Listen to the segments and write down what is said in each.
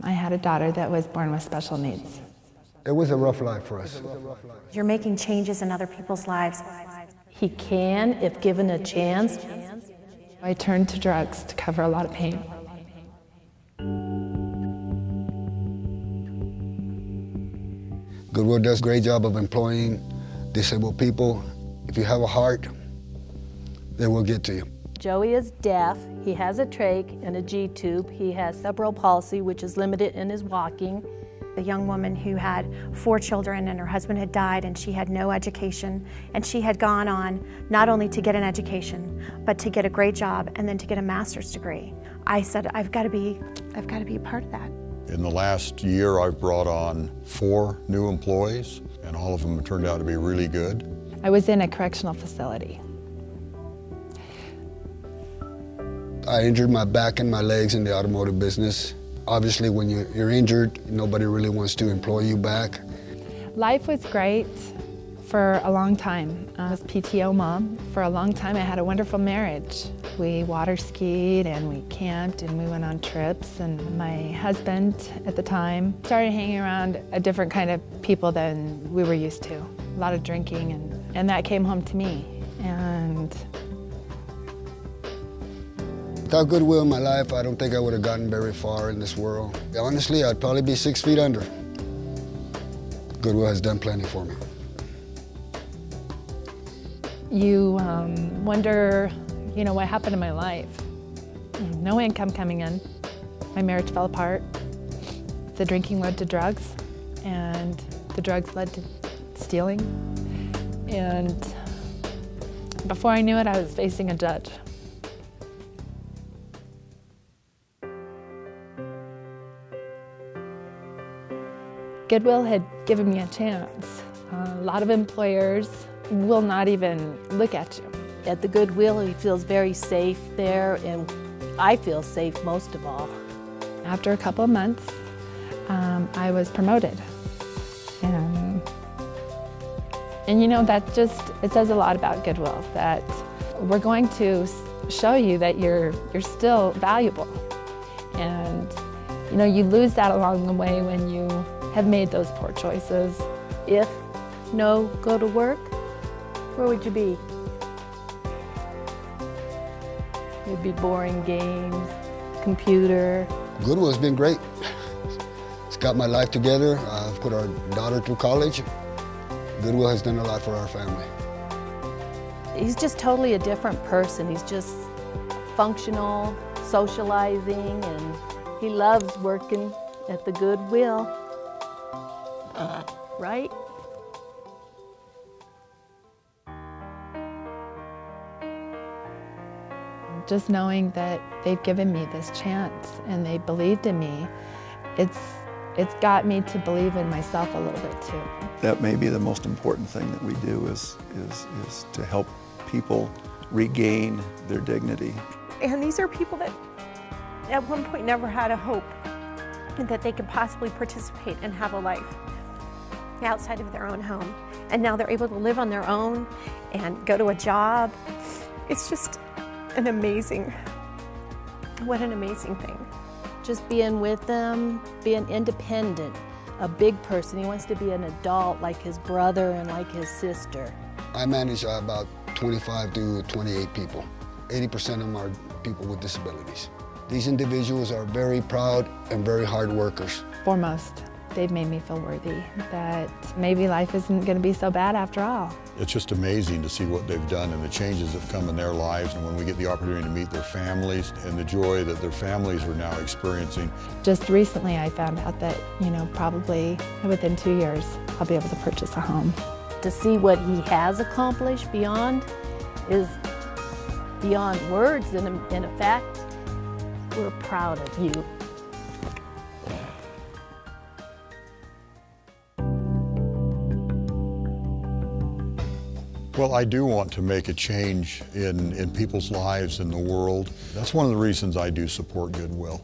I had a daughter that was born with special needs. It was a rough life for us. You're making changes in other people's lives. He can, if given a chance. I turned to drugs to cover a lot of pain. Goodwill does a great job of employing disabled people. If you have a heart, they will get to you. Joey is deaf. He has a trach and a G-tube. He has cerebral palsy, which is limited in his walking. A young woman who had 4 children and her husband had died and she had no education, and she had gone on not only to get an education, but to get a great job and then to get a master's degree. I said, I've got to be a part of that. In the last year, I've brought on 4 new employees, and all of them have turned out to be really good. I was in a correctional facility. I injured my back and my legs in the automotive business. Obviously, when you're injured, nobody really wants to employ you back. Life was great for a long time. I was PTO mom. For a long time, I had a wonderful marriage. We water skied and we camped and we went on trips, and my husband at the time started hanging around a different kind of people than we were used to. A lot of drinking, and that came home to me. And without Goodwill in my life, I don't think I would have gotten very far in this world. Honestly, I'd probably be 6 feet under. Goodwill has done plenty for me. You wonder, what happened in my life? No income coming in. My marriage fell apart. The drinking led to drugs, and the drugs led to stealing. And before I knew it, I was facing a judge. Goodwill had given me a chance. A lot of employers will not even look at you. At the Goodwill, he feels very safe there, and I feel safe most of all. After a couple of months, I was promoted. And that it says a lot about Goodwill, that we're going to show you that you're still valuable. And you lose that along the way when you have made those poor choices. If no go to work, where would you be? You'd be boring games, computer. Goodwill's been great. It's got my life together. I've put our daughter through college. Goodwill has done a lot for our family. He's just totally a different person. He's just functional, socializing, and he loves working at the Goodwill. Right? Just knowing that they've given me this chance and they believed in me, it's got me to believe in myself a little bit too. That may be the most important thing that we do is to help people regain their dignity. And these are people that at one point never had a hope that they could possibly participate and have a life outside of their own home. And now they're able to live on their own and go to a job. It's just what an amazing thing. Just being with them, being independent, a big person. He wants to be an adult like his brother and like his sister. I manage about 25 to 28 people. 80% of them are people with disabilities. These individuals are very proud and very hard workers. Foremost, they've made me feel worthy, that maybe life isn't going to be so bad after all. It's just amazing to see what they've done and the changes that have come in their lives, and when we get the opportunity to meet their families and the joy that their families are now experiencing. Just recently I found out that, probably within 2 years I'll be able to purchase a home. To see what he has accomplished is beyond words, and in fact, we're proud of you. Well, I do want to make a change in people's lives in the world. That's one of the reasons I do support Goodwill.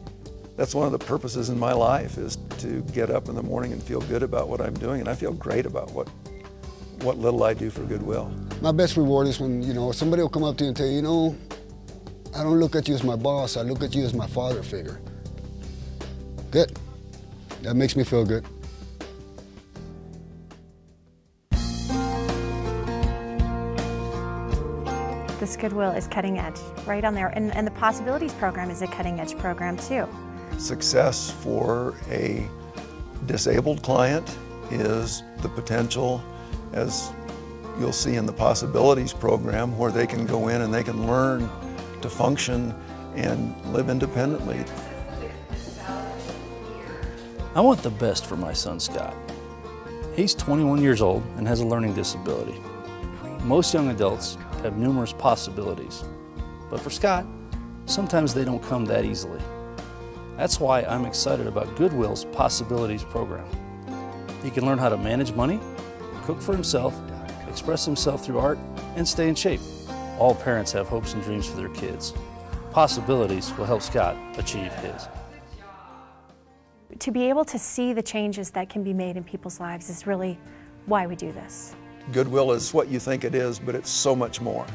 That's one of the purposes in my life, is to get up in the morning and feel good about what I'm doing, and I feel great about what little I do for Goodwill. My best reward is when, somebody will come up to you and tell you, I don't look at you as my boss, I look at you as my father figure. Good. That makes me feel good. This Goodwill is cutting edge, right on there. And the Possibilities program is a cutting edge program too. Success for a disabled client is the potential, as you'll see in the Possibilities program, where they can go in and they can learn to function and live independently. I want the best for my son Scott. He's 21 years old and has a learning disability. Most young adults have numerous possibilities, but for Scott, sometimes they don't come that easily. That's why I'm excited about Goodwill's Possibilities program. He can learn how to manage money, cook for himself, express himself through art, and stay in shape. All parents have hopes and dreams for their kids. Possibilities will help Scott achieve his. To be able to see the changes that can be made in people's lives is really why we do this. Goodwill is what you think it is, but it's so much more.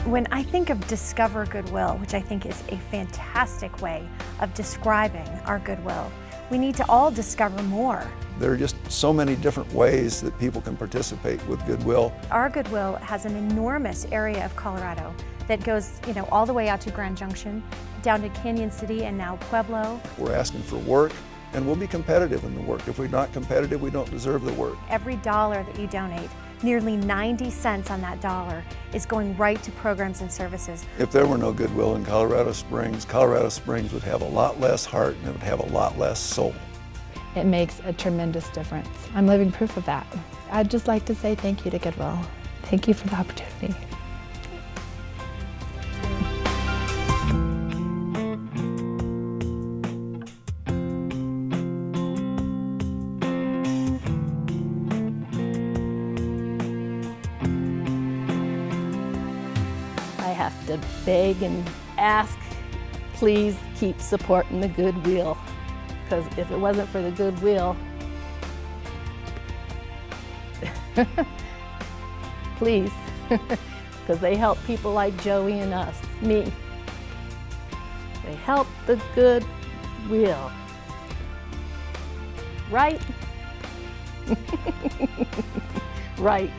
When I think of Discover Goodwill, which I think is a fantastic way of describing our Goodwill, we need to all discover more. There are just so many different ways that people can participate with Goodwill. Our Goodwill has an enormous area of Colorado that goes, all the way out to Grand Junction, down to Canyon City, and now Pueblo. We're asking for work, and we'll be competitive in the work. If we're not competitive, we don't deserve the work. Every dollar that you donate, nearly 90 cents on that dollar is going right to programs and services. If there were no Goodwill in Colorado Springs would have a lot less heart and it would have a lot less soul. It makes a tremendous difference. I'm living proof of that. I'd just like to say thank you to Goodwill. Thank you for the opportunity. I have to beg and ask, please keep supporting the Goodwill. Because if it wasn't for the Goodwill, please, because they help people like Joey and us, me. They help the Goodwill. Right? Right.